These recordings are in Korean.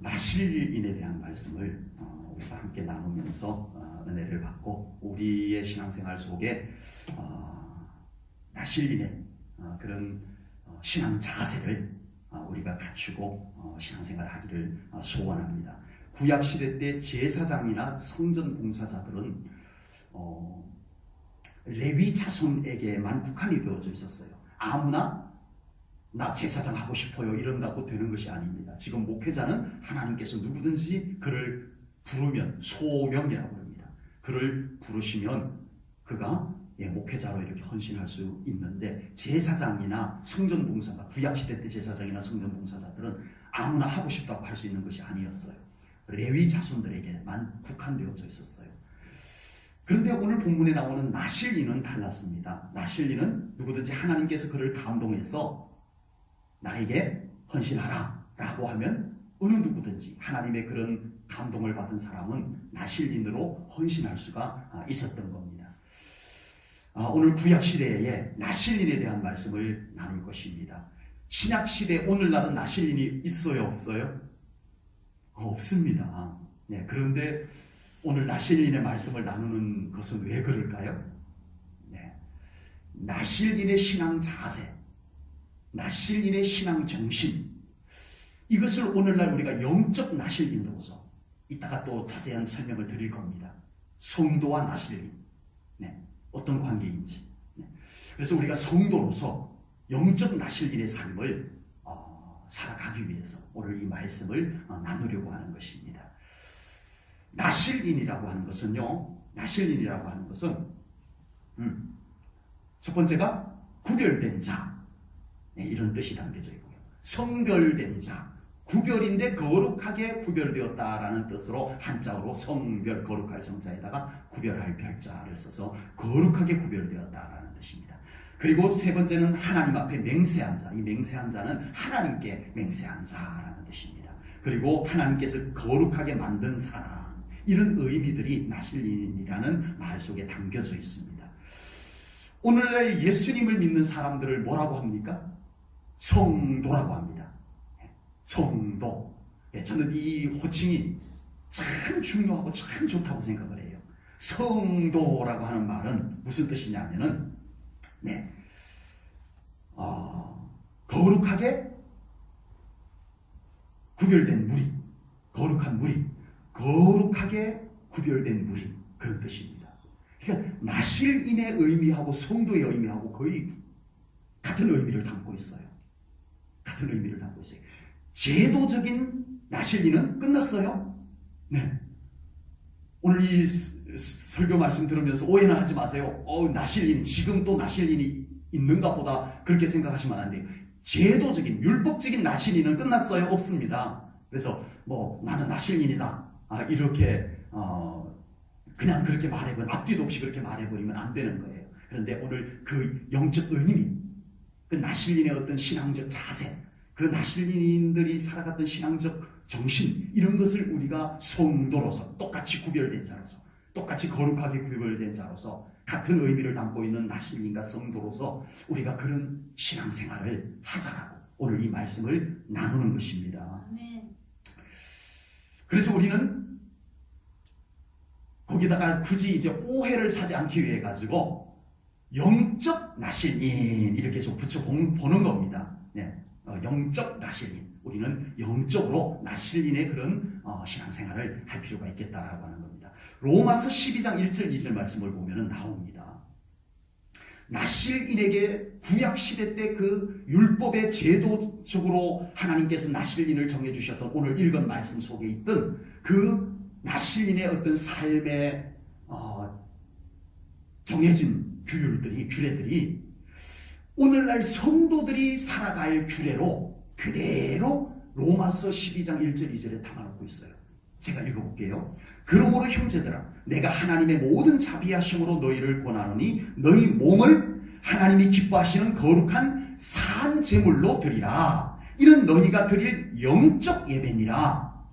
나실인에 대한 말씀을 우리가 함께 나누면서 은혜를 받고 우리의 신앙생활 속에 나실인의 그런 신앙 자세를 우리가 갖추고 신앙생활 하기를 소원합니다. 구약시대 때 제사장이나 성전 봉사자들은 레위 자손에게만 국한이 되어져 있었어요. 아무나 나 제사장 하고 싶어요 이런다고 되는 것이 아닙니다. 지금 목회자는 하나님께서 누구든지 그를 부르면, 소명이라고 합니다. 그를 부르시면 그가 목회자로 이렇게 헌신할 수 있는데, 제사장이나 성전봉사자, 구약시대 때 제사장이나 성전봉사자들은 아무나 하고 싶다고 할 수 있는 것이 아니었어요. 레위 자손들에게만 국한되어져 있었어요. 그런데 오늘 본문에 나오는 나실인은 달랐습니다. 나실인은 누구든지 하나님께서 그를 감동해서 나에게 헌신하라 라고 하면 어느 누구든지 하나님의 그런 감동을 받은 사람은 나실인으로 헌신할 수가 있었던 겁니다. 오늘 구약시대에 나실인에 대한 말씀을 나눌 것입니다. 신약시대 오늘날은 나실인이 있어요, 없어요? 없습니다. 그런데 오늘 나실인의 말씀을 나누는 것은 왜 그럴까요? 나실인의 신앙 자세, 나실인의 신앙 정신, 이것을 오늘날 우리가 영적 나실인으로서 이따가 또 자세한 설명을 드릴 겁니다. 성도와 나실인, 어떤 관계인지. 그래서 우리가 성도로서 영적 나실인의 삶을 살아가기 위해서 오늘 이 말씀을 나누려고 하는 것입니다. 나실인이라고 하는 것은요, 나실인이라고 하는 것은 첫 번째가 구별된 자, 이런 뜻이 담겨져 있고요. 성별된 자, 구별인데 거룩하게 구별되었다라는 뜻으로 한자어로 성별, 거룩할 정자에다가 구별할 별자를 써서 거룩하게 구별되었다라는 뜻입니다. 그리고 세 번째는 하나님 앞에 맹세한 자, 이 맹세한 자는 하나님께 맹세한 자라는 뜻입니다. 그리고 하나님께서 거룩하게 만든 사람, 이런 의미들이 나실인이라는 말 속에 담겨져 있습니다. 오늘날 예수님을 믿는 사람들을 뭐라고 합니까? 성도라고 합니다. 성도. 저는 이 호칭이 참 중요하고 참 좋다고 생각을 해요. 성도라고 하는 말은 무슨 뜻이냐면은, 거룩하게 구별된 무리, 거룩한 무리, 거룩하게 구별된 무리, 그런 뜻입니다. 그러니까 나실인의 의미하고 성도의 의미하고 거의 같은 의미를 담고 있어요. 같은 의미를 담고 있어요. 제도적인 나실인은 끝났어요. 오늘 이 설교 말씀 들으면서 오해는 하지 마세요. 나실인, 지금 또 나실인이 있는가 보다 그렇게 생각하시면 안 돼요. 제도적인, 율법적인 나실인은 끝났어요? 없습니다. 그래서 나는 나실인이다, 이렇게 그냥 그렇게 말해버리면, 앞뒤도 없이 그렇게 말해버리면 안 되는 거예요. 그런데 오늘 그 영적 의미, 그 나실인의 어떤 신앙적 자세, 그 나실인들이 살아갔던 신앙적 정신, 이런 것을 우리가 성도로서, 똑같이 구별된 자로서, 똑같이 거룩하게 구별된 자로서 같은 의미를 담고 있는 나실인과 성도로서 우리가 그런 신앙생활을 하자라고 오늘 이 말씀을 나누는 것입니다. 그래서 우리는 거기다가 굳이 이제 오해를 사지 않기 위해 가지고 영적 나실인 이렇게 좀 붙여보는 겁니다. 영적 나실인, 우리는 영적으로 나실인의 그런 신앙생활을 할 필요가 있겠다라고 하는 겁니다. 로마서 12장 1절 2절 말씀을 보면 나옵니다. 나실인에게 구약시대 때 그 율법의 제도적으로 하나님께서 나실인을 정해주셨던 오늘 읽은 말씀 속에 있던 그 나실인의 어떤 삶의 정해진 규례들이 오늘날 성도들이 살아갈 규례로 그대로 로마서 12장 1절 2절에 담아놓고 있어요. 제가 읽어볼게요. 그러므로 형제들아, 내가 하나님의 모든 자비하심으로 너희를 권하노니 너희 몸을 하나님이 기뻐하시는 거룩한 산 제물로 드리라. 이는 너희가 드릴 영적 예배니라.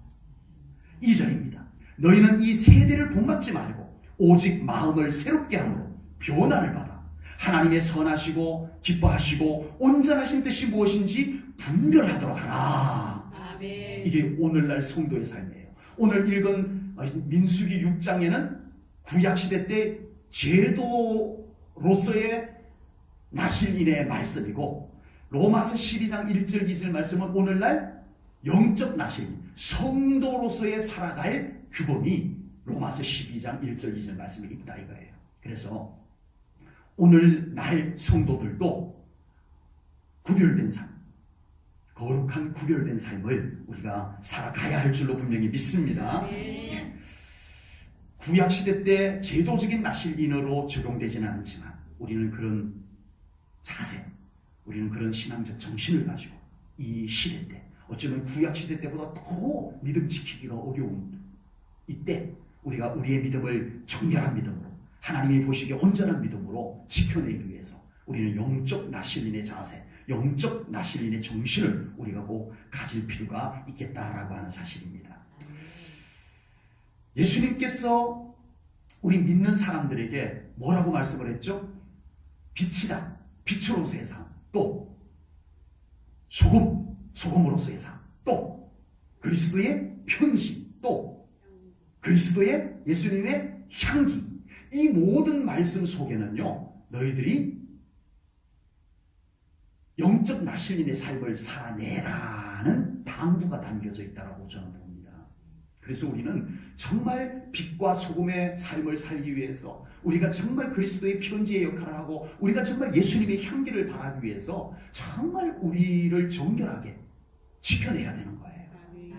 2절입니다. 너희는 이 세대를 본받지 말고 오직 마음을 새롭게 함으로 변화를 받아 하나님의 선하시고 기뻐하시고 온전하신 뜻이 무엇인지 분별하도록 하라. 아멘. 이게 오늘날 성도의 삶이에요. 오늘 읽은 민수기 6장에는 구약시대 때 제도로서의 나실인의 말씀이고, 로마서 12장 1절 2절 말씀은 오늘날 영적 나실인, 성도로서의 살아갈 규범이 로마서 12장 1절 2절 말씀에 있다 이거예요. 그래서 오늘날 성도들도 구별된 삶, 거룩한 구별된 삶을 우리가 살아가야 할 줄로 분명히 믿습니다. 구약시대 때 제도적인 나실인으로 적용되지는 않지만 우리는 그런 자세, 우리는 그런 신앙적 정신을 가지고 이 시대 때, 어쩌면 구약시대 때보다 더 믿음 지키기가 어려운 이때 우리가 우리의 믿음을 정결한 믿음으로, 하나님이 보시기에 온전한 믿음으로 지켜내기 위해서 우리는 영적 나실인의 자세, 영적 나실인의 정신을 우리가 꼭 가질 필요가 있겠다라고 하는 사실입니다. 예수님께서 우리 믿는 사람들에게 뭐라고 말씀을 했죠? 빛이다, 빛으로서의 삶, 또 소금으로서의 삶, 또 그리스도의 편지, 또 그리스도의 예수님의 향기, 이 모든 말씀 속에는요, 너희들이 영적 나실인의 삶을 살아내라는 당부가 담겨져 있다고 저는 봅니다. 그래서 우리는 정말 빛과 소금의 삶을 살기 위해서, 우리가 정말 그리스도의 편지의 역할을 하고, 우리가 정말 예수님의 향기를 바라기 위해서 정말 우리를 정결하게 지켜내야 되는 거예요.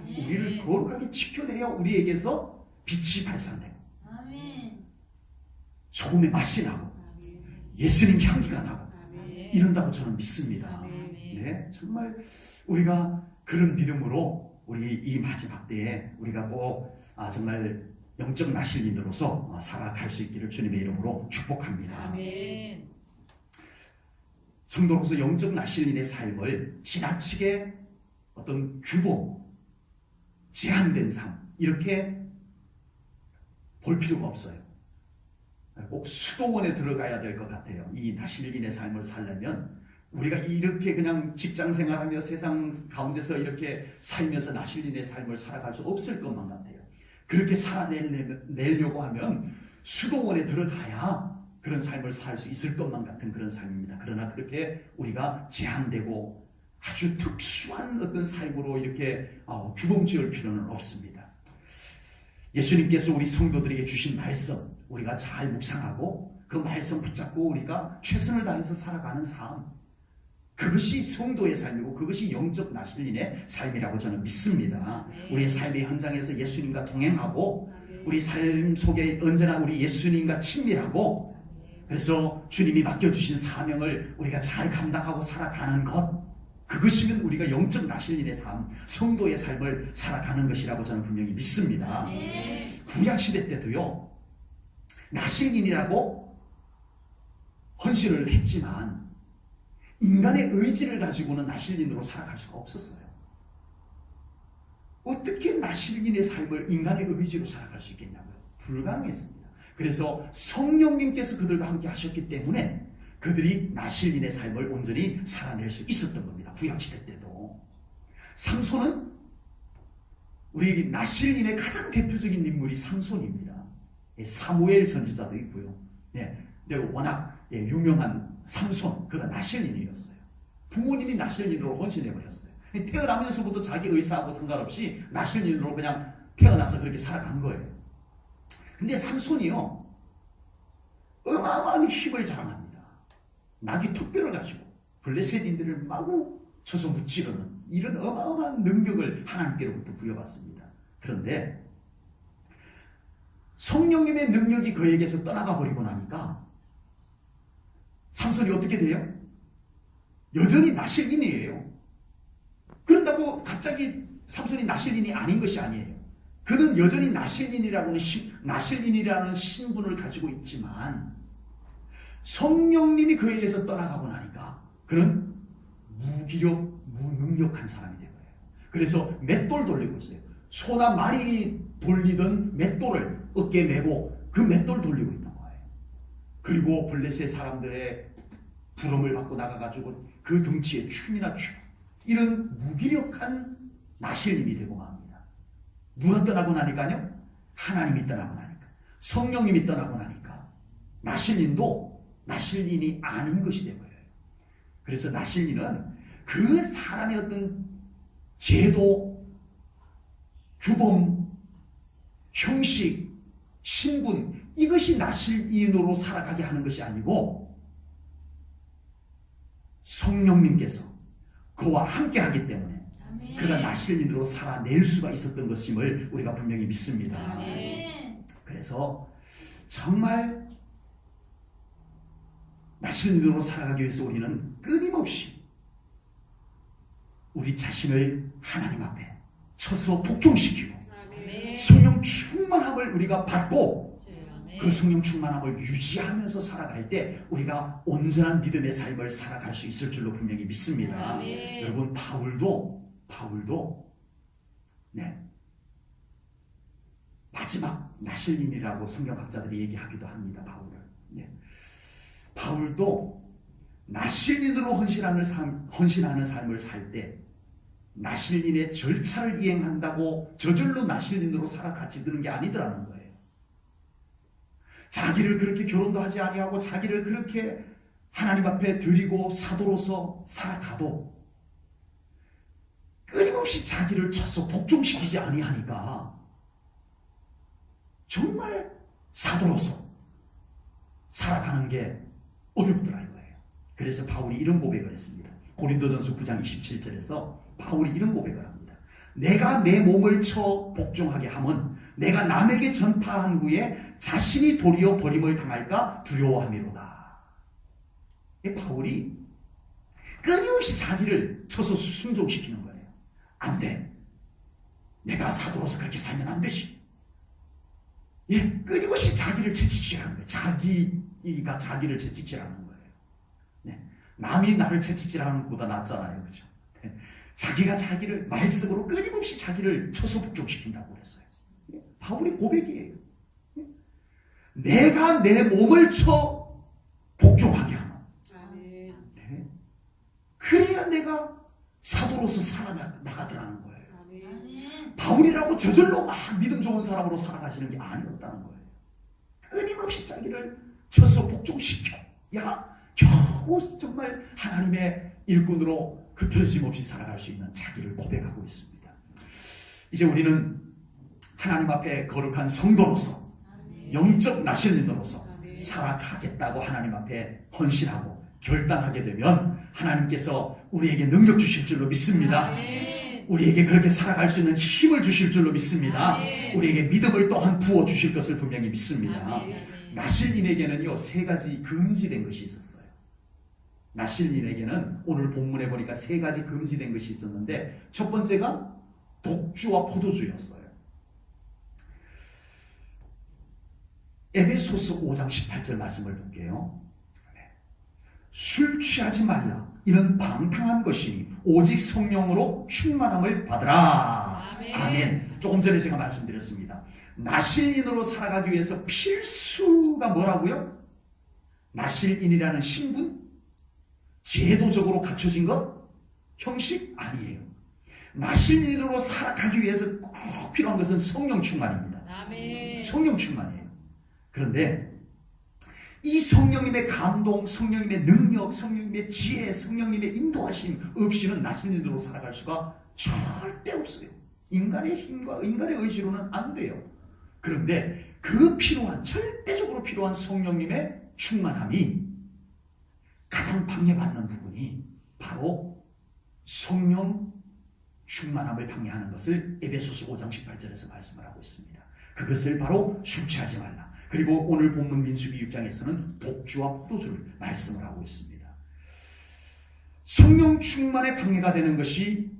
우리를 거룩하게 지켜내야 우리에게서 빛이 발산되고 소금의 맛이 나고 예수님 향기가 나고 이런다고 저는 믿습니다. 네, 정말 우리가 그런 믿음으로 우리 이 마지막 때에 우리가 꼭 정말 영적 나실인으로서 살아갈 수 있기를 주님의 이름으로 축복합니다. 아멘. 성도로서 영적 나실인의 삶을 지나치게 어떤 규범, 제한된 삶 이렇게 볼 필요가 없어요. 꼭 수도원에 들어가야 될 것 같아요. 이 나실인의 삶을 살려면 우리가 이렇게 그냥 직장 생활하며 세상 가운데서 이렇게 살면서 나실인의 삶을 살아갈 수 없을 것만 같아요. 그렇게 살아내려고 하면 수도원에 들어가야 그런 삶을 살 수 있을 것만 같은 그런 삶입니다. 그러나 그렇게 우리가 제한되고 아주 특수한 어떤 삶으로 이렇게 규범 지을 필요는 없습니다. 예수님께서 우리 성도들에게 주신 말씀, 우리가 잘 묵상하고 그 말씀 붙잡고 우리가 최선을 다해서 살아가는 삶, 그것이 성도의 삶이고 그것이 영적 나실인의 삶이라고 저는 믿습니다. 우리의 삶의 현장에서 예수님과 동행하고 우리 삶 속에 언제나 우리 예수님과 친밀하고, 그래서 주님이 맡겨주신 사명을 우리가 잘 감당하고 살아가는 것, 그것이면 우리가 영적 나실인의 삶, 성도의 삶을 살아가는 것이라고 저는 분명히 믿습니다. 구약시대 때도요, 나실인이라고 헌신을 했지만 인간의 의지를 가지고는 나실인으로 살아갈 수가 없었어요. 어떻게 나실인의 삶을 인간의 의지로 살아갈 수 있겠냐고요? 불가능했습니다. 그래서 성령님께서 그들과 함께 하셨기 때문에 그들이 나실인의 삶을 온전히 살아낼 수 있었던 겁니다. 구약시대 때도. 삼손은 우리 나실인의 가장 대표적인 인물이 삼손입니다. 사무엘 선지자도 있고요. 워낙 유명한 삼손, 그가 나실인이었어요. 부모님이 나실인으로 헌신해버렸어요. 태어나면서부터 자기 의사하고 상관없이 나실인으로 그냥 태어나서 그렇게 살아간 거예요. 근데 삼손이요, 어마어마한 힘을 자랑합니다. 나귀 턱뼈를 가지고 블레셋인들을 마구 쳐서 무찌르는 이런 어마어마한 능력을 하나님께로부터 부여받습니다. 그런데 성령님의 능력이 그에게서 떠나가 버리고 나니까 삼손이 어떻게 돼요? 여전히 나실인이에요. 그런다고 갑자기 삼손이 나실인이 아닌 것이 아니에요. 그는 여전히 나실인이라는 신분을 가지고 있지만 성령님이 그에게서 떠나가고 나니까 그는 무능력한 사람이 되는 거예요. 그래서 맷돌 돌리고 있어요. 소나 말이 돌리던 맷돌을 어깨에 메고 그 맷돌 돌리고 있는 거예요. 그리고 블레셋 사람들의 부름을 받고 나가가지고 그 덩치에 춤이나 추고 이런 무기력한 나실님이 되고 맙니다. 누가 떠나고 나니까요? 하나님이 떠나고 나니까, 성령님이 떠나고 나니까 나실님도 나실님이 아닌 것이 되버려요. 그래서 나실님은 그 사람의 어떤 제도, 규범, 형식, 신분, 이것이 나실인으로 살아가게 하는 것이 아니고 성령님께서 그와 함께 하기 때문에 그가 나실인으로 살아낼 수가 있었던 것임을 우리가 분명히 믿습니다. 그래서 정말 나실인으로 살아가기 위해서 우리는 끊임없이 우리 자신을 하나님 앞에 쳐서 복종시키고 성령 충만함을 우리가 받고 그 성령 충만함을 유지하면서 살아갈 때 우리가 온전한 믿음의 삶을 살아갈 수 있을 줄로 분명히 믿습니다. 여러분, 바울도 마지막 나실인이라고 성경학자들이 얘기하기도 합니다. 바울도 나실인으로 헌신하는 삶을 살 때 나실인의 절차를 이행한다고 저절로 나실인으로 살아가지는 게 아니더라는 거예요. 자기를 그렇게 결혼도 하지 아니하고 자기를 그렇게 하나님 앞에 드리고 사도로서 살아가도 끊임없이 자기를 쳐서 복종시키지 아니하니까 정말 사도로서 살아가는 게 어렵더라는 거예요. 그래서 바울이 이런 고백을 했습니다. 고린도전서 9장 27절에서 바울이 이런 고백을 합니다. 내가 내 몸을 쳐 복종하게 함은 내가 남에게 전파한 후에 자신이 도리어 버림을 당할까 두려워함이로다. 바울이 끊임없이 자기를 쳐서 순종시키는 거예요. 안 돼. 내가 사도로서 그렇게 살면 안 되지. 끊임없이 자기를 채찍질하는 거예요. 자기가 자기를 채찍질하는 거예요. 남이 나를 채찍질하는 것보다 낫잖아요. 그죠? 자기가 자기를 말씀으로 끊임없이 자기를 쳐서 복종시킨다고 그랬어요. 바울의 고백이에요. 내가 내 몸을 쳐 복종하게 하노. 그래야 내가 사도로서 살아나가더라는 거예요. 바울이라고 저절로 막 믿음 좋은 사람으로 살아가시는 게 아니었다는 거예요. 끊임없이 자기를 쳐서 복종시켜 겨우 정말 하나님의 일꾼으로 흐트러짐 없이 살아갈 수 있는 자기를 고백하고 있습니다. 이제 우리는 하나님 앞에 거룩한 성도로서 영적 나실린으로서 살아가겠다고 하나님 앞에 헌신하고 결단하게 되면 하나님께서 우리에게 능력 주실 줄로 믿습니다. 우리에게 그렇게 살아갈 수 있는 힘을 주실 줄로 믿습니다. 우리에게 믿음을 또한 부어 주실 것을 분명히 믿습니다. 나실린에게는요 3가지 금지된 것이 있었어요. 나실린에게는 오늘 본문에 보니까 3가지 금지된 것이 있었는데 첫 번째가 독주와 포도주였어요. 에베소서 5장 18절 말씀을 볼게요. 술 취하지 말라. 이는 방탕한 것이니 오직 성령으로 충만함을 받으라. 아멘. 조금 전에 제가 말씀드렸습니다. 나실인으로 살아가기 위해서 필수가 뭐라고요? 나실인이라는 신분? 제도적으로 갖춰진 것? 형식? 아니에요. 나실인으로 살아가기 위해서 꼭 필요한 것은 성령 충만입니다. 성령 충만이에요. 그런데 이 성령님의 감동, 성령님의 능력, 성령님의 지혜, 성령님의 인도하심 없이는 나실인으로 살아갈 수가 절대 없어요. 인간의 힘과 인간의 의지로는 안 돼요. 그런데 그 절대적으로 필요한 성령님의 충만함이 가장 방해받는 부분이 바로 성령 충만함을 방해하는 것을 에베소서 5장 18절에서 말씀을 하고 있습니다. 그것을 바로 술 취하지 말라. 그리고 오늘 본문 민수기 6장에서는 독주와 포도주를 말씀을 하고 있습니다. 성령 충만에 방해가 되는 것이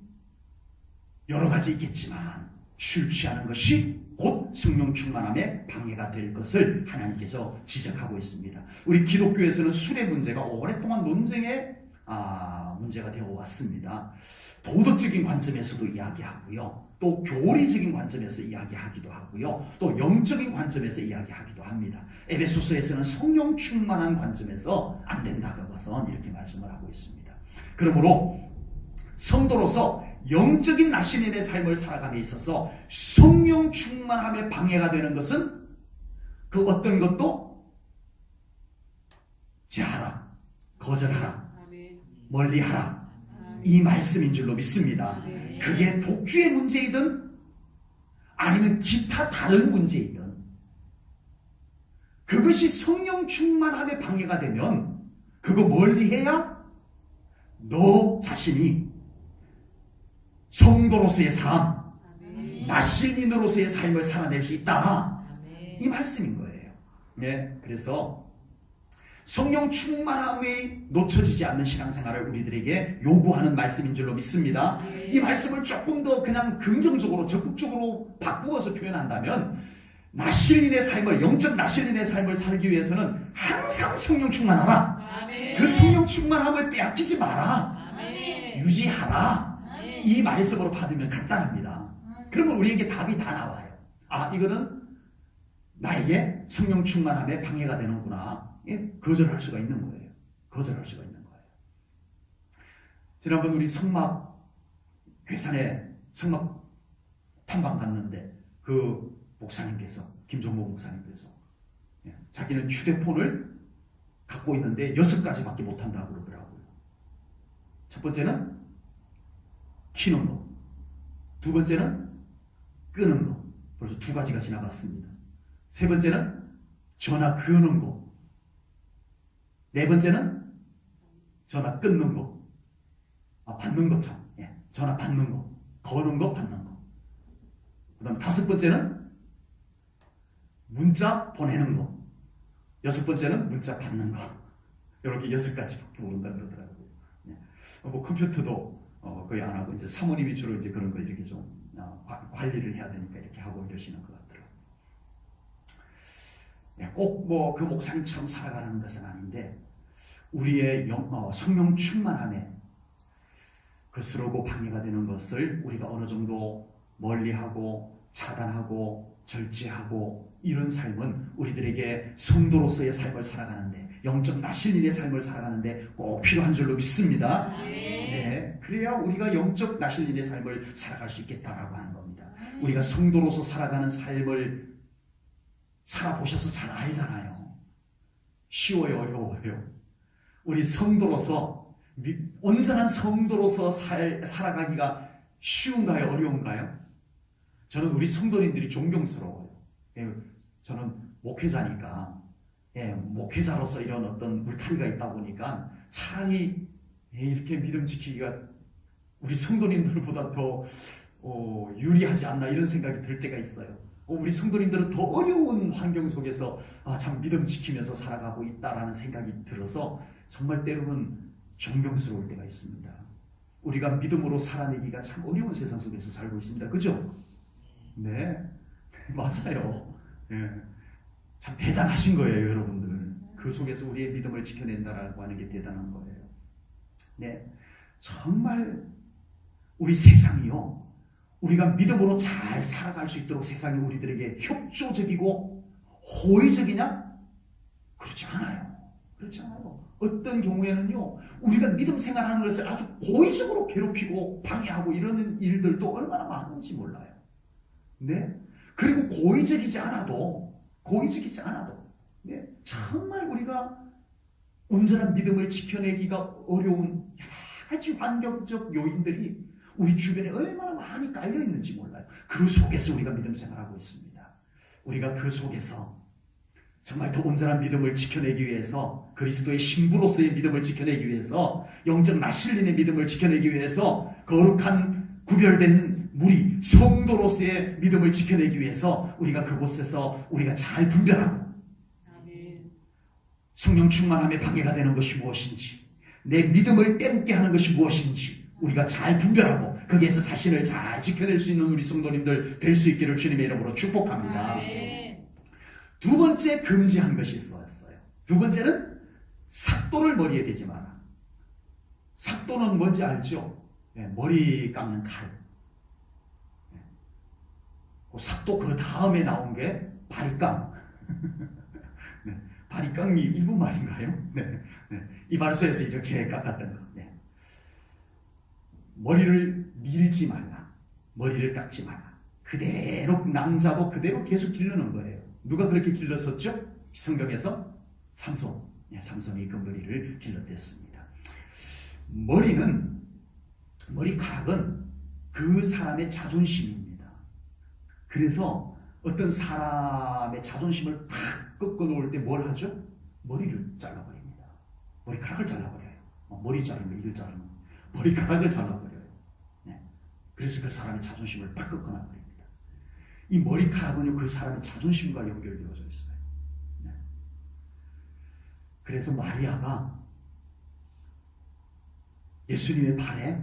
여러 가지 있겠지만 술 취하는 것이 곧 성령 충만함에 방해가 될 것을 하나님께서 지적하고 있습니다. 우리 기독교에서는 술의 문제가 오랫동안 논쟁의 문제가 되어 왔습니다. 도덕적인 관점에서도 이야기하고요. 또 교리적인 관점에서 이야기하기도 하고요. 또 영적인 관점에서 이야기하기도 합니다. 에베소서에서는 성령 충만한 관점에서 안 된다. 그것은 이렇게 말씀을 하고 있습니다. 그러므로 성도로서 영적인 나신인의 삶을 살아감에 있어서 성령 충만함에 방해가 되는 것은 그 어떤 것도 제하라, 거절하라, 멀리하라, 이 말씀인 줄로 믿습니다. 그게 독주의 문제이든 아니면 기타 다른 문제이든 그것이 성령 충만함에 방해가 되면 그거 멀리해야 너 자신이 성도로서의 삶, 나실인으로서의 삶을 살아낼 수 있다. 이 말씀인 거예요. 네, 그래서 성령 충만함이 놓쳐지지 않는 신앙생활을 우리들에게 요구하는 말씀인 줄로 믿습니다. 이 말씀을 조금 더 그냥 긍정적으로 적극적으로 바꾸어서 표현한다면 나실인의 삶을, 영적 나실인의 삶을 살기 위해서는 항상 성령 충만하라. 그 성령 충만함을 빼앗기지 마라. 유지하라. 이 말씀으로 받으면 간단합니다. 그러면 우리에게 답이 다 나와요. 아, 이거는 나에게 성령 충만함에 방해가 되는구나. 예? 거절할 수가 있는 거예요. 거절할 수가 있는 거예요. 지난번 우리 성막 괴산에 성막 탐방 갔는데 그 목사님께서, 김종모 목사님께서 자기는 휴대폰을 갖고 있는데 6가지밖에 못한다고 그러더라고요. 첫 번째는 키는 거, 두 번째는 끄는 거, 벌써 2가지가 지나갔습니다. 세 번째는 전화 거는 거, 네 번째는 전화 끊는 거, 받는 거 참, 전화 받는 거, 거는 거, 받는 거. 그 다음 5번째는 문자 보내는 거, 6번째는 문자 받는 거. 이렇게 6가지밖에 모른다 그러더라고요. 뭐 컴퓨터도 거의 안 하고 이제 사모님이 주로 이제 그런 거 이렇게 좀 관리를 해야 되니까 이렇게 하고 이러시는 것 같더라고요. 꼭 뭐 그 목사님처럼 살아가는 것은 아닌데 우리의 성령 충만함에 거스르고 방해가 되는 것을 우리가 어느 정도 멀리하고 차단하고 절제하고 이런 삶은 우리들에게 성도로서의 삶을 살아가는데 영적 나실인의 삶을 살아가는데 꼭 필요한 줄로 믿습니다. 네, 그래야 우리가 영적 나실인의 삶을 살아갈 수 있겠다라고 하는 겁니다. 우리가 성도로서 살아가는 삶을 살아보셔서 잘 알잖아요. 쉬워요, 어려워요? 우리 성도로서, 온전한 성도로서 살아가기가 쉬운가요, 어려운가요? 저는 우리 성도님들이 존경스러워요. 저는 목회자니까, 목회자로서 이런 어떤 물타리가 있다 보니까 차라리 이렇게 믿음 지키기가 우리 성도님들보다 더 유리하지 않나 이런 생각이 들 때가 있어요. 우리 성도님들은 더 어려운 환경 속에서 참 믿음 지키면서 살아가고 있다라는 생각이 들어서 정말 때로는 존경스러울 때가 있습니다. 우리가 믿음으로 살아내기가 참 어려운 세상 속에서 살고 있습니다. 그죠? 네, 맞아요. 참 대단하신 거예요, 여러분들. 그 속에서 우리의 믿음을 지켜낸다라고 하는 게 대단한 거예요. 네, 정말 우리 세상이요, 우리가 믿음으로 잘 살아갈 수 있도록 세상이 우리들에게 협조적이고 호의적이냐? 그렇지 않아요. 그렇지 않아요. 어떤 경우에는요, 우리가 믿음 생활하는 것을 아주 고의적으로 괴롭히고 방해하고 이러는 일들도 얼마나 많은지 몰라요. 네? 그리고 고의적이지 않아도, 네? 정말 우리가 온전한 믿음을 지켜내기가 어려운 여러 가지 환경적 요인들이 우리 주변에 얼마나 많이 깔려 있는지 몰라요. 그 속에서 우리가 믿음 생활하고 있습니다. 우리가 그 속에서 정말 더 온전한 믿음을 지켜내기 위해서, 그리스도의 신부로서의 믿음을 지켜내기 위해서, 영적 나실린의 믿음을 지켜내기 위해서, 거룩한 구별된 무리 성도로서의 믿음을 지켜내기 위해서 우리가 그곳에서 우리가 잘 분별하고 성령 충만함에 방해가 되는 것이 무엇인지, 내 믿음을 빼먹게 하는 것이 무엇인지 우리가 잘 분별하고 거기에서 자신을 잘 지켜낼 수 있는 우리 성도님들 될 수 있기를 주님의 이름으로 축복합니다. 두 번째 금지한 것이 있었어요. 두 번째는 삭도를 머리에 대지 마라. 삭도는 뭔지 알죠? 머리 깎는 칼. 삭도 그 다음에 나온 게 바리깡. 네, 바리깡이 일본 말인가요? 네, 이발소에서 이렇게 깎았던 거. 머리를 밀지 말라. 머리를 깎지 말라. 그대로 남자도 그대로 계속 기르는 거예요. 누가 그렇게 길렀었죠? 성경에서 삼손. 삼손이 그 머리를 길러댔습니다. 머리카락은 그 사람의 자존심입니다. 그래서 어떤 사람의 자존심을 팍 꺾어 놓을 때 뭘 하죠? 머리를 잘라버립니다. 머리카락을 잘라버려요. 머리 자르면 이를 자르면 머리카락을 잘라버려요. 네. 그래서 그 사람의 자존심을 팍 꺾어 놔버립니다. 이 머리카락은요, 그 사람의 자존심과 연결되어져 있어요. 네. 그래서 마리아가 예수님의 발에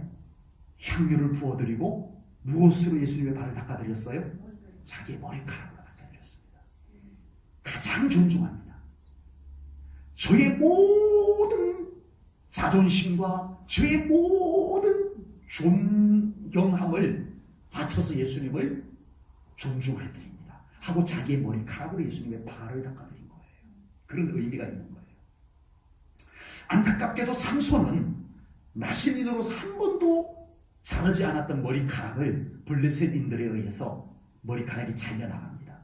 향유를 부어드리고 무엇으로 예수님의 발을 닦아드렸어요? 자기의 머리카락으로 닦아드렸습니다. 가장 존중합니다. 저의 모든 자존심과 저의 모든 존경함을 바쳐서 예수님을 존중해드립니다. 하고 자기의 머리카락으로 예수님의 발을 닦아드린 거예요. 그런 의미가 있는 거예요. 안타깝게도 삼손은 나실인으로서 한 번도 자르지 않았던 머리카락을 블레셋인들에 의해서 머리카락이 잘려나갑니다.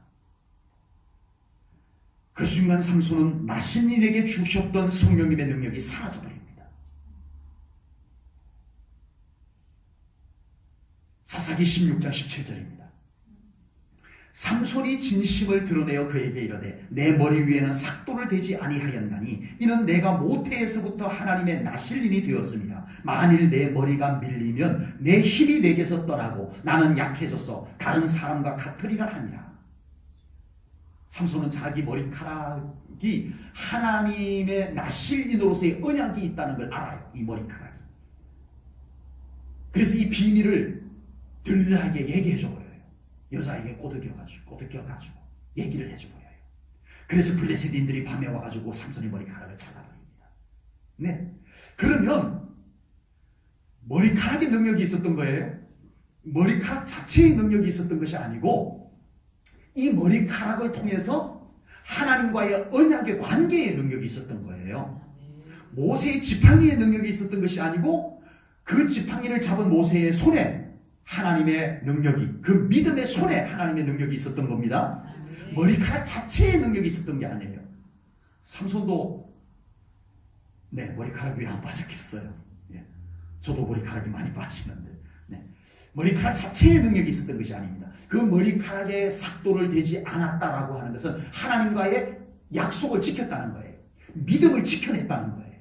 그 순간 삼손은 나실인에게 주셨던 성령님의 능력이 사라져버립니다. 사사기 16장 17절입니다. 삼손이 진심을 드러내어 그에게 이르되 내 머리 위에는 삭도를 대지 아니하였나니 이는 내가 모태에서부터 하나님의 나실인이 되었습니다. 만일 내 머리가 밀리면 내 힘이 내게서 떠나고 나는 약해져서 다른 사람과 같으리라 하니라. 삼손은 자기 머리카락이 하나님의 나실인으로서의 언약이 있다는 걸 알아요. 이 머리카락이. 그래서 이 비밀을 들라에게 얘기해줘버려요. 여자에게 꼬드겨가지고 얘기를 해줘버려요. 그래서 블레셋인들이 밤에 와가지고 삼손의 머리카락을 잘라버립니다. 네. 그러면 머리카락의 능력이 있었던 거예요. 머리카락 자체의 능력이 있었던 것이 아니고 이 머리카락을 통해서 하나님과의 언약의 관계의 능력이 있었던 거예요. 모세의 지팡이의 능력이 있었던 것이 아니고 그 지팡이를 잡은 모세의 손에 하나님의 능력이, 그 믿음의 손에 하나님의 능력이 있었던 겁니다. 머리카락 자체의 능력이 있었던 게 아니에요. 삼손도 머리카락이 왜 안 빠졌겠어요? 저도 머리카락이 많이 빠지는데 머리카락 자체의 능력이 있었던 것이 아닙니다. 그 머리카락에 삭도를 대지 않았다라고 하는 것은 하나님과의 약속을 지켰다는 거예요. 믿음을 지켜냈다는 거예요.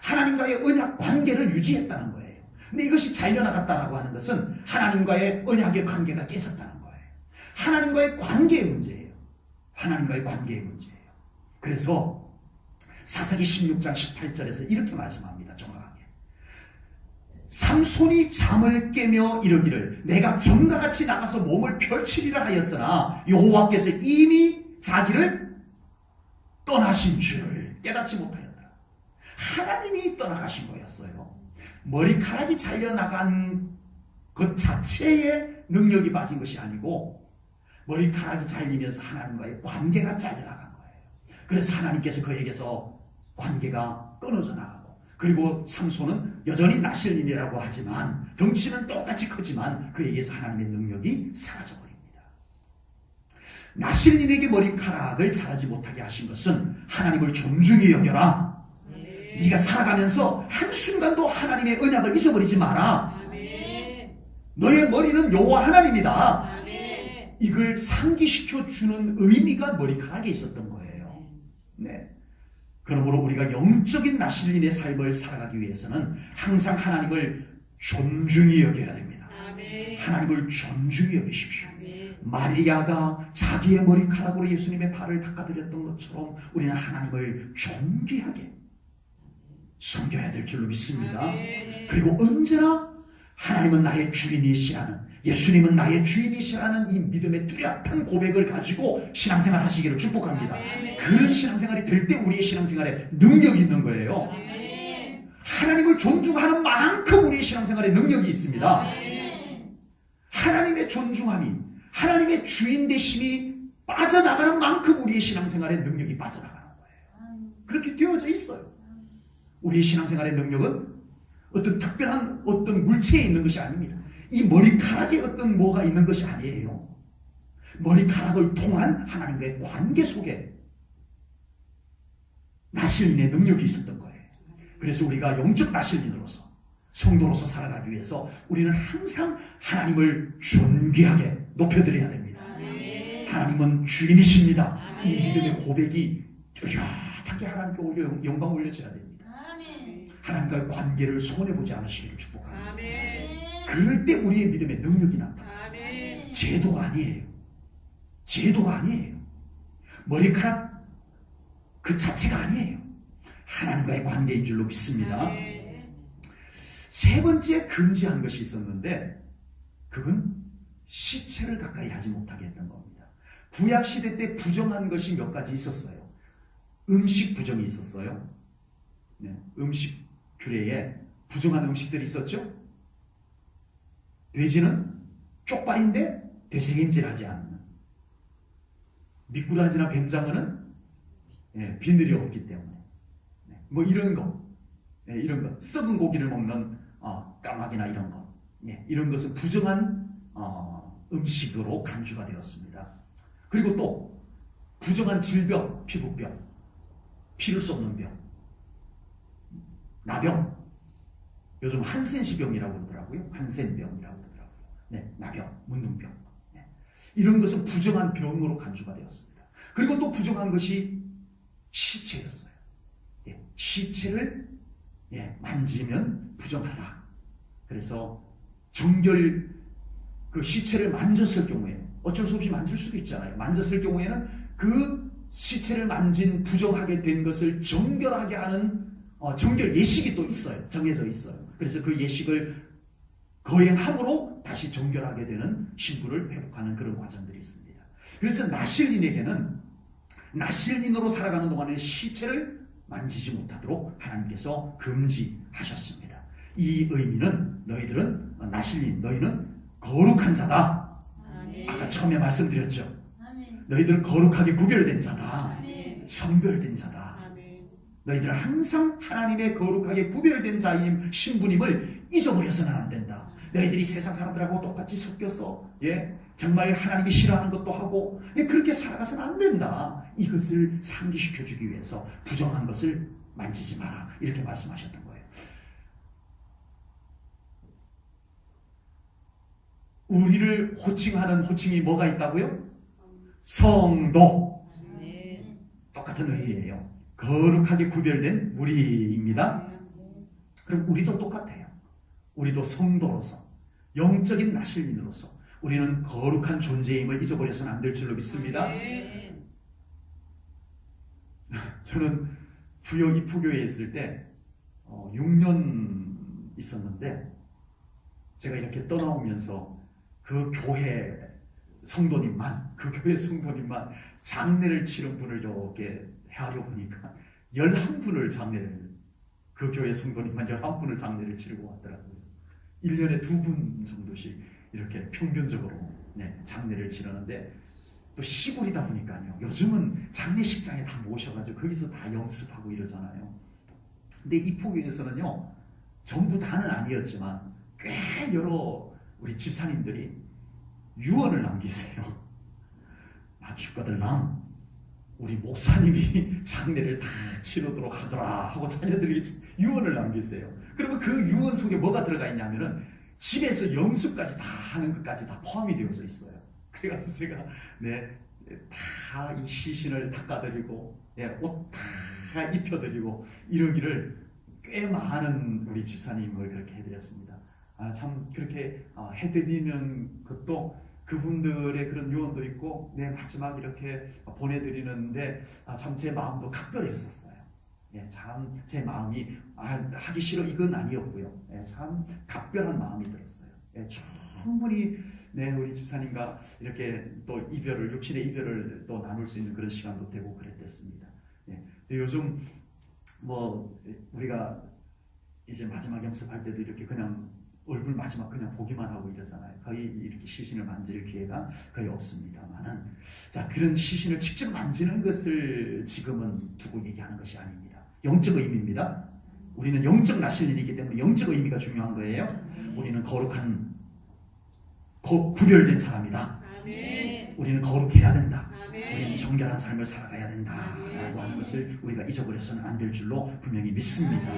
하나님과의 언약 관계를 유지했다는 거예요. 근데 이것이 잘려나갔다라고 하는 것은 하나님과의 언약의 관계가 깨졌다는 거예요. 하나님과의 관계의 문제예요. 하나님과의 관계의 문제예요. 그래서 사사기 16장 18절에서 이렇게 말씀합니다. 정확하게. 삼손이 잠을 깨며 이르기를 내가 전과 같이 나가서 몸을 펼치리라 하였으나 여호와께서 이미 자기를 떠나신 줄을 깨닫지 못하였더라. 하나님이 떠나가신 거였어요. 머리카락이 잘려나간 것 자체에 능력이 빠진 것이 아니고 머리카락이 잘리면서 하나님과의 관계가 잘려나간 거예요. 그래서 하나님께서 그에게서 관계가 끊어져 나가고, 그리고 삼손은 여전히 나실인이라고 하지만 덩치는 똑같이 크지만 그에게서 하나님의 능력이 사라져버립니다. 나실인에게 머리카락을 자라지 못하게 하신 것은 하나님을 존중히 여겨라. 네가 살아가면서 한순간도 하나님의 언약을 잊어버리지 마라. 너의 머리는 여호와 하나님이다. 이걸 상기시켜주는 의미가 머리카락에 있었던 거예요. 네. 그러므로 우리가 영적인 나실인의 삶을 살아가기 위해서는 항상 하나님을 존중히 여겨야 됩니다. 하나님을 존중히 여기십시오. 마리아가 자기의 머리카락으로 예수님의 발을 닦아드렸던 것처럼 우리는 하나님을 존귀하게 섬겨야 될 줄로 믿습니다. 그리고 언제나 하나님은 나의 주인이시라는, 예수님은 나의 주인이시라는 이 믿음의 뚜렷한 고백을 가지고 신앙생활 하시기를 축복합니다. 그런 신앙생활이 될 때 우리의 신앙생활에 능력이 있는 거예요. 하나님을 존중하는 만큼 우리의 신앙생활에 능력이 있습니다. 하나님의 존중함이, 하나님의 주인 되심이 빠져나가는 만큼 우리의 신앙생활에 능력이 빠져나가는 거예요. 그렇게 되어져 있어요. 우리의 신앙생활의 능력은 어떤 특별한 어떤 물체에 있는 것이 아닙니다. 이 머리카락에 어떤 뭐가 있는 것이 아니에요. 머리카락을 통한 하나님과의 관계 속에 나실인의 능력이 있었던 거예요. 그래서 우리가 영적 나실인으로서 성도로서 살아가기 위해서 우리는 항상 하나님을 존귀하게 높여드려야 됩니다. 하나님은 주인이십니다. 이 믿음의 고백이 뚜렷하게 하나님께 영광 올려져야 됩니다. 하나님과의 관계를 손해보지 않으시기를 축복합니다. 그럴 때 우리의 믿음의 능력이 나타납니다. 제도가 아니에요. 제도가 아니에요. 머리카락 그 자체가 아니에요. 하나님과의 관계인 줄로 믿습니다. 세 번째 금지한 것이 있었는데 그건 시체를 가까이 하지 못하게 했던 겁니다. 구약 시대 때 부정한 것이 몇 가지 있었어요. 음식 부정이 있었어요. 음식 규례에 부정한 음식들이 있었죠. 돼지는 쪽발인데 되새김질하지 않는, 미꾸라지나 뱀장어는 비늘이 없기 때문에 뭐 이런 거, 이런 거, 썩은 고기를 먹는 까마귀나 이런 거, 이런 것은 부정한 음식으로 간주가 되었습니다. 그리고 또 부정한 질병, 피부병, 피를 쏟는 병, 나병, 요즘 한센시병이라고 그러더라고요. 한센병이라고 그러더라고요. 나병, 문둥병, 이런 것은 부정한 병으로 간주가 되었습니다. 그리고 또 부정한 것이 시체였어요. 시체를 만지면 부정하다. 그래서 정결 그 시체를 만졌을 경우에 어쩔 수 없이 만질 수도 있잖아요. 만졌을 경우에는 그 시체를 만진 부정하게 된 것을 정결하게 하는 정결 예식이 또 있어요. 정해져 있어요. 그래서 그 예식을 거행함으로 다시 정결하게 되는 신부를 회복하는 그런 과정들이 있습니다. 그래서 나실인에게는 나실인으로 살아가는 동안에 시체를 만지지 못하도록 하나님께서 금지하셨습니다. 이 의미는 너희들은 나실인, 너희는 거룩한 자다. 아까 처음에 말씀드렸죠. 너희들은 거룩하게 구별된 자다. 성별된 자다. 너희들은 항상 하나님의 거룩하게 구별된 자임 신부님을 잊어버려서는 안 된다. 너희들이 세상 사람들하고 똑같이 섞여서 정말 하나님이 싫어하는 것도 하고 그렇게 살아가서는 안 된다. 이것을 상기시켜주기 위해서 부정한 것을 만지지 마라. 이렇게 말씀하셨던 거예요. 우리를 호칭하는 호칭이 뭐가 있다고요? 성도. 똑같은 의미예요. 거룩하게 구별된 무리입니다. 그럼 우리도 똑같아요. 우리도 성도로서 영적인 나실인으로서 우리는 거룩한 존재임을 잊어버려서는 안 될 줄로 믿습니다. 저는 부여 이포교회에 있을 때 6년 있었는데 제가 이렇게 떠나오면서 그 교회 성도님만 장례를 치른 분을 이렇게 헤아려 보니까 11분을 장례를, 그 교회 성도님만 11분을 장례를 치르고 왔더라고요. 1년에 2분 정도씩 이렇게 평균적으로 장례를 치르는데 또 시골이다 보니까요. 요즘은 장례식장에 다 모셔가지고 거기서 다 연습하고 이러잖아요. 근데 이포교에서는요, 전부 다는 아니었지만 꽤 여러 우리 집사님들이 유언을 남기세요. 죽거들랑 우리 목사님이 장례를 다 치르도록 하더라 하고 자녀들이 유언을 남기세요. 그러면 그 유언 속에 뭐가 들어가 있냐면은 집에서 염수까지 다 하는 것까지 다 포함이 되어져 있어요. 그래가지고 제가 다 이 시신을 닦아드리고 옷 다 입혀드리고 이러기를 꽤 많은 우리 집사님을 그렇게 해드렸습니다. 참 그렇게 해드리는 것도 그분들의 그런 유언도 있고 마지막 이렇게 보내드리는데 참 제 마음도 각별했었어요. 참 제 마음이 하기 싫어 이건 아니었고요. 참 각별한 마음이 들었어요. 충분히 우리 집사님과 이렇게 또 이별을, 육신의 이별을 또 나눌 수 있는 그런 시간도 되고 그랬댔습니다. 요즘 뭐 우리가 이제 마지막 염습할 때도 이렇게 그냥 얼굴 마지막 그냥 보기만 하고 이러잖아요. 거의 이렇게 시신을 만질 기회가 거의 없습니다만은, 자, 그런 시신을 직접 만지는 것을 지금은 두고 얘기하는 것이 아닙니다. 영적 의미입니다. 우리는 영적 나실린이기 때문에 영적 의미가 중요한 거예요. 우리는 거룩한 구별된 사람이다. 우리는 거룩해야 된다. 우리는 정결한 삶을 살아가야 된다 라고 하는 것을 우리가 잊어버려서는 안 될 줄로 분명히 믿습니다.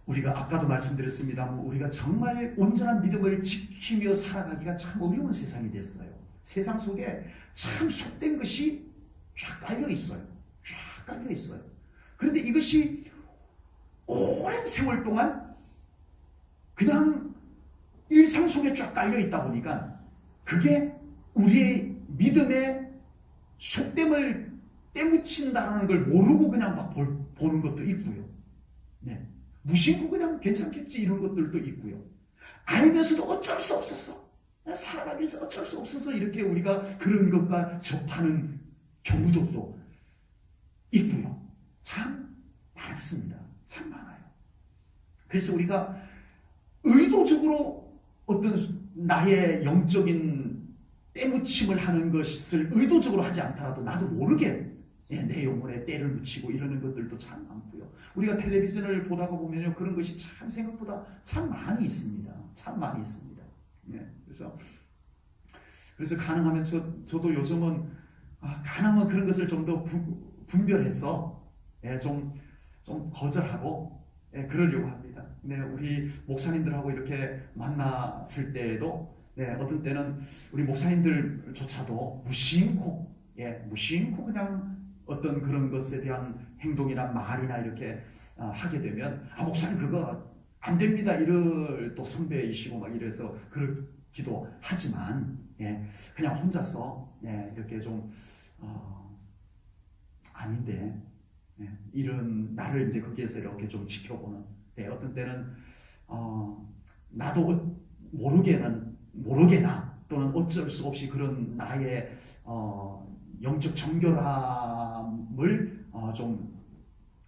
우리가 아까도 말씀드렸습니다. 우리가 정말 온전한 믿음을 지키며 살아가기가 참 어려운 세상이 됐어요. 세상 속에 참 속된 것이 쫙 깔려 있어요. 쫙 깔려 있어요. 그런데 이것이 오랜 세월 동안 그냥 일상 속에 쫙 깔려 있다 보니까 그게 우리의 믿음의 속됨을 때묻힌다는 걸 모르고 그냥 막 보는 것도 있고요. 네. 무심코 그냥 괜찮겠지 이런 것들도 있고요. 알면서도 어쩔 수 없었어. 살아가기 위해서 어쩔 수 없어서 이렇게 우리가 그런 것과 접하는 경우도 또 있고요. 참 많습니다. 참 많아요. 그래서 우리가 의도적으로 어떤 나의 영적인 때묻힘을 하는 것을 의도적으로 하지 않더라도 나도 모르게 내 영혼에 때를 묻히고 이러는 것들도 참 많고요. 우리가 텔레비전을 보다가 보면요, 그런 것이 참 생각보다 참 많이 있습니다. 참 많이 있습니다. 그래서 가능하면 저도 요즘은 가능하면 그런 것을 좀 더 분별해서 좀 거절하고 그러려고 합니다. 우리 목사님들하고 이렇게 만났을 때에도 어떤 때는 우리 목사님들조차도 무심코 그냥 어떤 그런 것에 대한 행동이나 말이나 이렇게 하게 되면 목사님 그거 안 됩니다 이럴 또 선배이시고 막 이래서 그러기도 하지만 그냥 혼자서 이렇게 좀 아닌데 이런 나를 이제 거기에서 이렇게 좀 지켜보는 어떤 때는 나도 모르게나 또는 어쩔 수 없이 그런 나의 영적 정결함을 좀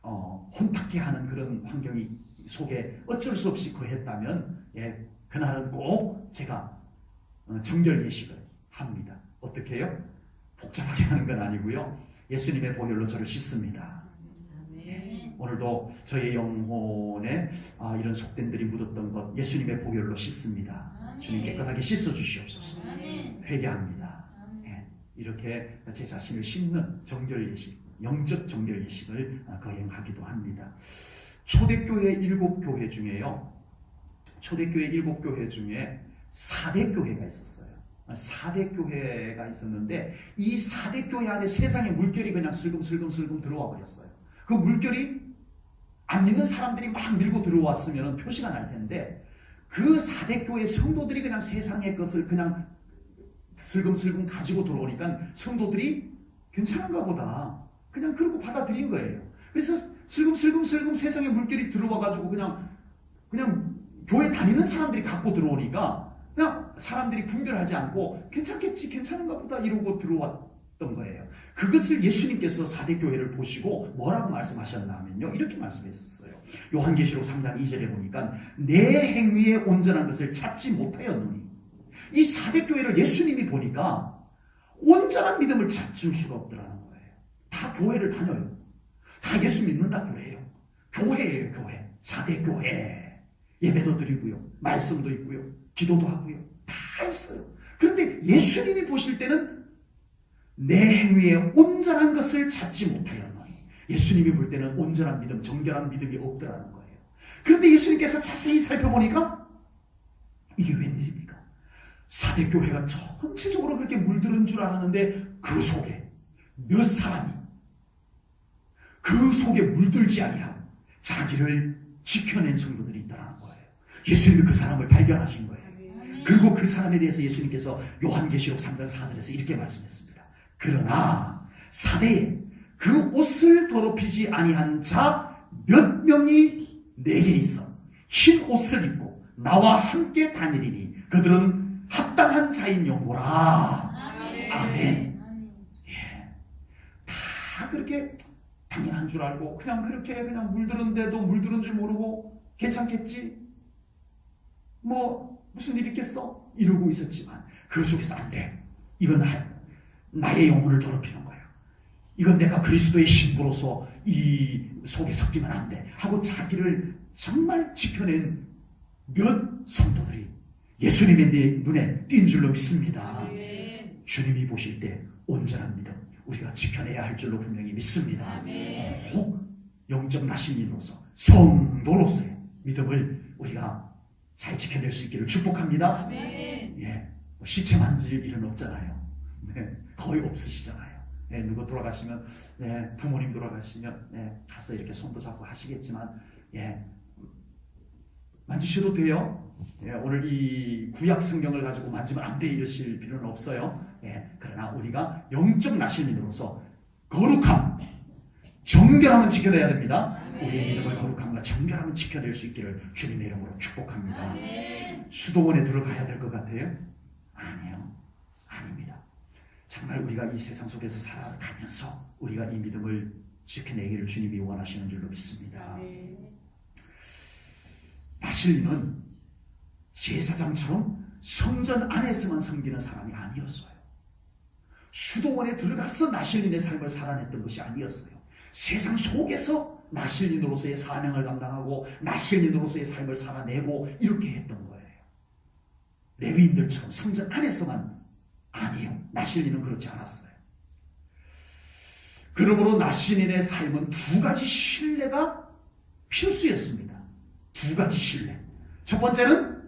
혼탁케 하는 그런 환경이 속에 어쩔 수 없이 거했다면 그날은 꼭 제가 정결 예식을 합니다. 어떻게 해요? 복잡하게 하는 건 아니고요. 예수님의 보혈로 저를 씻습니다. 오늘도 저의 영혼에 이런 속됨들이 묻었던 것 예수님의 보혈로 씻습니다. 주님 깨끗하게 씻어 주시옵소서. 회개합니다. 이렇게 제 자신을 씻는 정결 예식, 영적 정결 예식을 거행하기도 합니다. 초대교회 7교회 중에요. 초대교회 7교회 중에 4대 교회가 있었어요. 4대 교회가 있었는데 이 4대 교회 안에 세상의 물결이 그냥 슬금슬금 들어와 버렸어요. 그 물결이 안 믿는 사람들이 막 밀고 들어왔으면 표시가 날 텐데 그 4대 교회 성도들이 그냥 세상의 것을 그냥 슬금슬금 가지고 들어오니까 성도들이 괜찮은가 보다 그냥 그러고 받아들인 거예요. 그래서 슬금슬금 세상의 물결이 들어와가지고 그냥 교회 다니는 사람들이 갖고 들어오니까 그냥 사람들이 분별하지 않고 괜찮겠지 괜찮은가 보다 이러고 들어왔던 거예요. 그것을 예수님께서 4대 교회를 보시고 뭐라고 말씀하셨나 하면요, 이렇게 말씀했었어요. 요한계시록 3장 2절에 보니까 내 행위에 온전한 것을 찾지 못하였노니, 이 4대 교회를 예수님이 보니까 온전한 믿음을 찾을 수가 없더라는 거예요. 다 교회를 다녀요. 다 예수 믿는다 교회예요. 교회예요, 교회. 4대 교회. 예배도 드리고요, 말씀도 있고요, 기도도 하고요, 다 있어요. 그런데 예수님이 보실 때는 내 행위에 온전한 것을 찾지 못하였노니, 예수님이 볼 때는 온전한 믿음, 정결한 믿음이 없더라는 거예요. 그런데 예수님께서 자세히 살펴보니까 이게 웬일입니까? 4대 교회가 전체적으로 그렇게 물들은 줄 알았는데 그 속에 몇 사람이 그 속에 물들지 아니하고 자기를 지켜낸 성도들이 있다는 거예요. 예수님이 그 사람을 발견하신 거예요. 그리고 그 사람에 대해서 예수님께서 요한계시록 3장 4절에서 이렇게 말씀했습니다. 그러나 사대에 그 옷을 더럽히지 아니한 자 몇 명이 내게 있어 흰 옷을 입고 나와 함께 다니리니 그들은 합당한 자인 영고라. 아멘. 다 그렇게 당연한 줄 알고 그냥 그렇게 그냥 물들은데도 물들은 줄 모르고 괜찮겠지? 뭐 무슨 일 있겠어? 이러고 있었지만 그 속에서 안 돼. 이건 나의 영혼을 더럽히는 거야. 이건 내가 그리스도의 신부로서 이 속에 섞이면 안 돼 하고 자기를 정말 지켜낸 몇 성도들이 예수님의 눈에 띈 줄로 믿습니다. 주님이 보실 때 온전한 믿음 우리가 지켜내야 할 줄로 분명히 믿습니다. 꼭 영적 나신인으로서 성도로서의 믿음을 우리가 잘 지켜낼 수 있기를 축복합니다. 예, 시체 만질 일은 없잖아요. 네, 거의 없으시잖아요. 네, 누구 돌아가시면, 네, 부모님 돌아가시면, 네, 가서 이렇게 손도 잡고 하시겠지만, 예, 만지셔도 돼요. 예, 오늘 이 구약 성경을 가지고 만지면 안 돼 이러실 필요는 없어요. 예, 그러나 우리가 영적 나신인으로서 거룩함, 정결함은 지켜내야 됩니다. 우리의 믿음을 거룩함과 정결함은 지켜낼 수 있기를 주님의 이름으로 축복합니다. 수도원에 들어가야 될 것 같아요? 아니요, 아닙니다. 정말 우리가 이 세상 속에서 살아가면서 우리가 이 믿음을 지켜내기를 주님이 원하시는 줄로 믿습니다. 나실리는 제사장처럼 성전 안에서만 섬기는 사람이 아니었어요. 수도원에 들어가서 나실린의 삶을 살아냈던 것이 아니었어요. 세상 속에서 나실린으로서의 사명을 감당하고 나실린으로서의 삶을 살아내고 이렇게 했던 거예요. 레위인들처럼 성전 안에서만 아니요. 나실린은 그렇지 않았어요. 그러므로 나실린의 삶은 두 가지 신뢰가 필수였습니다. 두 가지 신뢰. 첫 번째는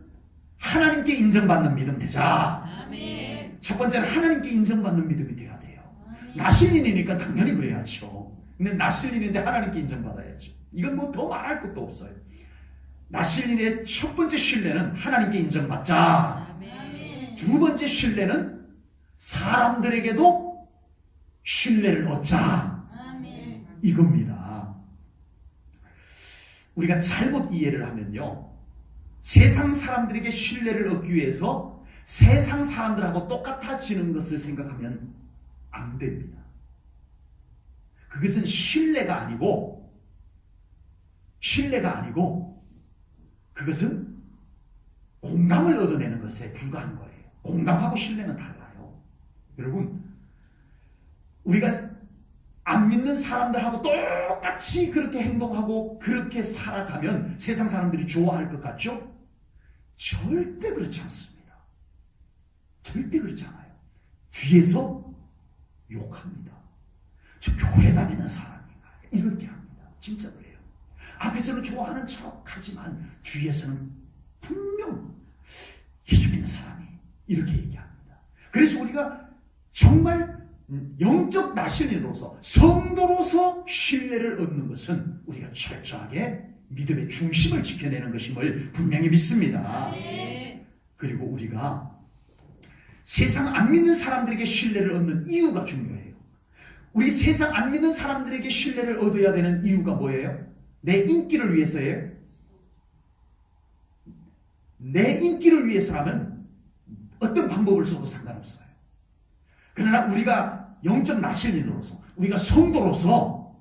하나님께 인정받는 믿음 되자. 아멘. 첫 번째는 하나님께 인정받는 믿음이 돼야 돼요. 아멘. 나실린이니까 당연히 그래야죠. 근데 나실린인데 하나님께 인정받아야죠. 이건 뭐 더 말할 것도 없어요. 나실린의 첫 번째 신뢰는 하나님께 인정받자. 아멘. 두 번째 신뢰는 사람들에게도 신뢰를 얻자. 아멘. 이겁니다. 우리가 잘못 이해를 하면요, 세상 사람들에게 신뢰를 얻기 위해서 세상 사람들하고 똑같아지는 것을 생각하면 안 됩니다. 그것은 신뢰가 아니고 그것은 공감을 얻어내는 것에 불과한 거예요. 공감하고 신뢰는 달라요. 여러분, 우리가 안 믿는 사람들하고 똑같이 그렇게 행동하고 그렇게 살아가면 세상 사람들이 좋아할 것 같죠? 절대 그렇지 않습니다. 절대 그렇지 않아요. 뒤에서 욕합니다. 저 교회 다니는 사람인가 이렇게 합니다. 진짜 그래요. 앞에서는 좋아하는 척하지만 뒤에서는 분명 예수 믿는 사람이 이렇게 얘기합니다. 그래서 우리가 정말 영적 나신인으로서 성도로서 신뢰를 얻는 것은 우리가 철저하게 믿음의 중심을 지켜내는 것임을 분명히 믿습니다. 그리고 우리가 세상 안 믿는 사람들에게 신뢰를 얻는 이유가 중요해요. 우리 세상 안 믿는 사람들에게 신뢰를 얻어야 되는 이유가 뭐예요? 내 인기를 위해서예요? 내 인기를 위해서라면 어떤 방법을 써도 상관없어요. 그러나 우리가 영적 나실인으로서 우리가 성도로서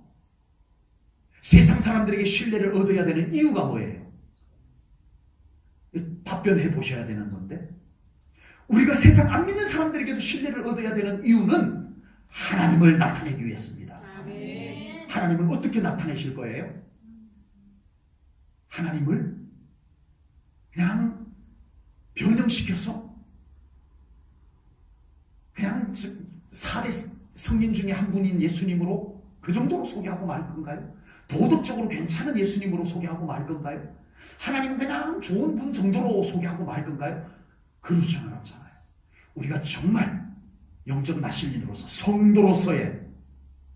세상 사람들에게 신뢰를 얻어야 되는 이유가 뭐예요? 답변해 보셔야 되는 건데, 우리가 세상 안 믿는 사람들에게도 신뢰를 얻어야 되는 이유는 하나님을 나타내기 위해서입니다. 아멘. 하나님을 어떻게 나타내실 거예요? 하나님을 그냥 변형시켜서 그냥 4대 성인 중에 한 분인 예수님으로 그 정도로 소개하고 말 건가요? 도덕적으로 괜찮은 예수님으로 소개하고 말 건가요? 하나님은 그냥 좋은 분 정도로 소개하고 말 건가요? 그러지는 않잖아요. 우리가 정말 영적 나실인으로서 성도로서의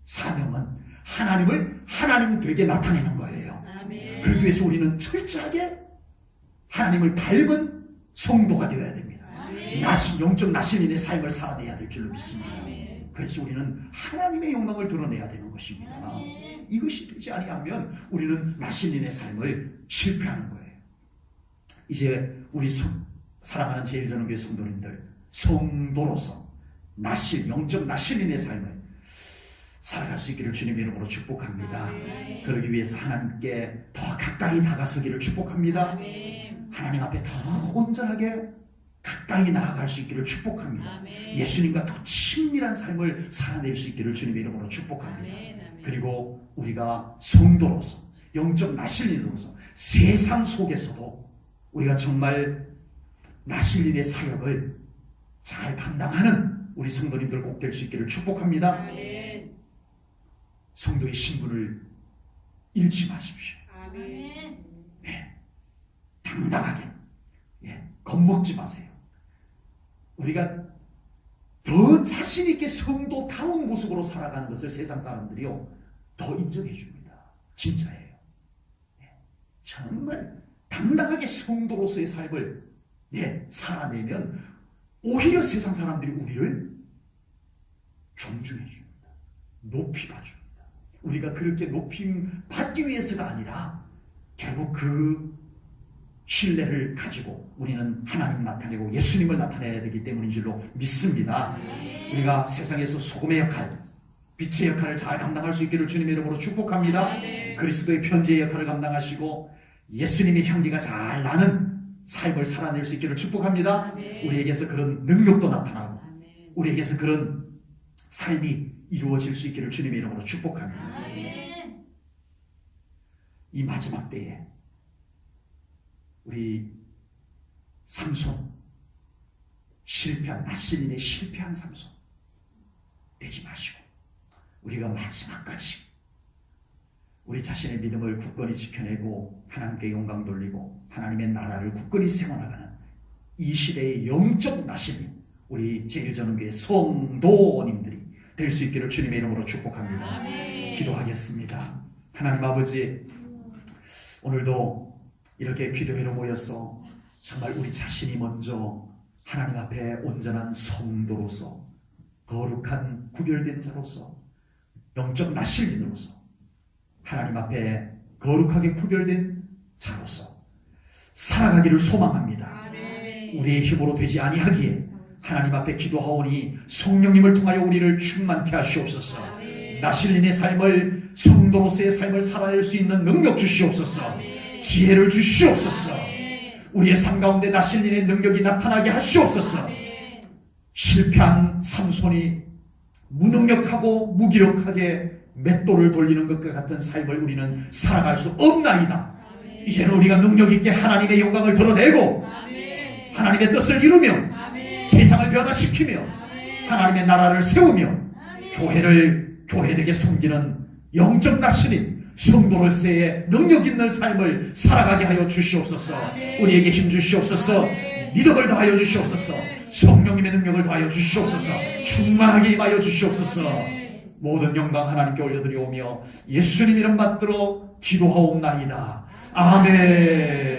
사명은 하나님을 하나님 되게 나타내는 거예요. 아멘. 그러기 위해서 우리는 철저하게 하나님을 닮은 성도가 되어야 됩니다. 영적 나실인의 삶을 살아내야 될 줄로 믿습니다. 아멘. 그래서 우리는 하나님의 영광을 드러내야 되는 것입니다. 아멘. 이것이 되지 아니하면 우리는 나실인의 삶을 실패하는 거예요. 이제 우리 사랑하는 제일전원교회 성도님들, 성도로서 영적 나실인의 삶을 살아갈 수 있기를 주님의 이름으로 축복합니다. 아멘. 그러기 위해서 하나님께 더 가까이 다가서기를 축복합니다. 아멘. 하나님 앞에 더 온전하게 가까이 나아갈 수 있기를 축복합니다. 아멘. 예수님과 더 친밀한 삶을 살아낼 수 있기를 주님의 이름으로 축복합니다. 아멘. 아멘. 그리고 우리가 성도로서 영적 나실린으로서 세상 속에서도 우리가 정말 나실린의 사역을 잘 감당하는 우리 성도님들 꼭 될 수 있기를 축복합니다. 아멘. 성도의 신분을 잃지 마십시오. 아멘. 당당하게 겁먹지 마세요. 우리가 더 자신 있게 성도다운 모습으로 살아가는 것을 세상 사람들이요 더 인정해 줍니다. 진짜예요. 정말 당당하게 성도로서의 삶을 살아내면 오히려 세상 사람들이 우리를 존중해 줍니다. 높이 봐줍니다. 우리가 그렇게 높임 받기 위해서가 아니라 결국 그 신뢰를 가지고 우리는 하나님을 나타내고 예수님을 나타내야 되기 때문인 줄로 믿습니다. 우리가 세상에서 소금의 역할, 빛의 역할을 잘 감당할 수 있기를 주님의 이름으로 축복합니다. 그리스도의 편지의 역할을 감당하시고 예수님의 향기가 잘 나는 삶을 살아낼 수 있기를 축복합니다. 우리에게서 그런 능력도 나타나고 우리에게서 그런 삶이 이루어질 수 있기를 주님의 이름으로 축복합니다. 이 마지막 때에 우리 삼손, 나실린의 실패한 삼손 되지 마시고 우리가 마지막까지 우리 자신의 믿음을 굳건히 지켜내고 하나님께 영광 돌리고 하나님의 나라를 굳건히 세워나가는 이 시대의 영적 나실린 우리 제1전원교회 성도님들이 될 수 있기를 주님의 이름으로 축복합니다. 기도하겠습니다. 하나님 아버지, 오늘도 이렇게 기도회로 모여서 정말 우리 자신이 먼저 하나님 앞에 온전한 성도로서 거룩한 구별된 자로서 영적 나실린으로서 하나님 앞에 거룩하게 구별된 자로서 살아가기를 소망합니다. 우리의 힘으로 되지 아니하기에 하나님 앞에 기도하오니 성령님을 통하여 우리를 충만케 하시옵소서. 나실린의 삶을 성도로서의 삶을 살아낼 수 있는 능력 주시옵소서. 지혜를 주시옵소서. 우리의 삶 가운데 나실린의 능력이 나타나게 하시옵소서. 실패한 삼손이 무능력하고 무기력하게 맷돌을 돌리는 것과 같은 삶을 우리는 살아갈 수 없나이다. 이제는 우리가 능력 있게 하나님의 영광을 드러내고 하나님의 뜻을 이루며 세상을 변화시키며 하나님의 나라를 세우며 교회되게 섬기는 영적 나실인 성도로서의 능력 있는 삶을 살아가게 하여 주시옵소서. 우리에게 힘 주시옵소서. 믿음을 더하여 주시옵소서. 성령님의 능력을 더하여 주시옵소서. 충만하게 임하여 주시옵소서. 모든 영광 하나님께 올려드리오며 예수님 이름 받들어 기도하옵나이다. 아멘.